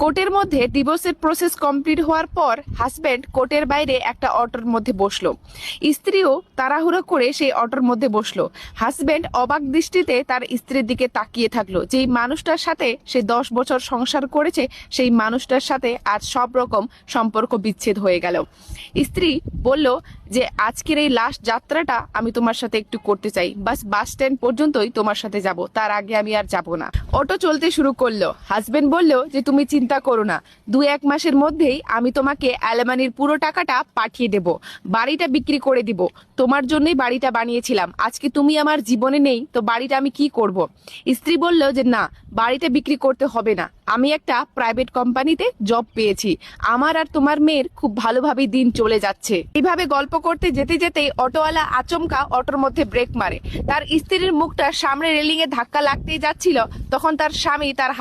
কোর্টের মধ্যে ডিভোর্সের প্রসেস কমপ্লিট হওয়ার পর হাজবেন্ড কোর্টের বাইরে একটা অটোর মধ্যে বসলো। স্ত্রীও তাড়াহুড়ো করে সেই অটোর মধ্যে বসলো। হাজবেন্ড অবাক দৃষ্টিতে তার স্ত্রীর দিকে তাকিয়ে থাকলো। যেই মানুষটার সাথে সে 10 বছর সংসার করেছে সেই মানুষটার সাথে আজ সব রকম সম্পর্ক বিচ্ছেদ হয়ে গেল। স্ত্রী বলল যে আজকের এই লাস্ট যাত্রাটা আমি তোমার সাথে একটু করতে চাই, বাস স্ট্যান্ড পর্যন্তই তোমার সাথে যাব, তার আগে আমি আর যাব না। অটো চলতে শুরু করলো। হাজবেন্ড বলল যে তুমি চিন্তা করো না, 2-1 মাসের মধ্যেই আমি তোমাকে অ্যালমানির পুরো টাকাটা পাঠিয়ে দেব, বাড়িটা বিক্রি করে দিব। তোমার জন্যই বাড়িটা বানিয়েছিলাম, আজকে তুমি আমার জীবনে নেই তো বাড়িটা আমি কি করব। স্ত্রী বলল যে না, বাড়িটা বিক্রি করতে হবে না, আমি একটা প্রাইভেট কোম্পানিতে জব পেয়েছি, আমার আর তোমার মেয়ের খুব ভালোভাবে দিন চলে যাচ্ছে। এইভাবে গল্প করতে যেতে যেতেই অটোওয়ালা আচমকা অটোর মধ্যে ব্রেক মারে। তার স্ত্রীর মুখটা সামনে রেলিং এ ধাক্কা লাগতেই যাচ্ছিল, তখন তার স্বামী তার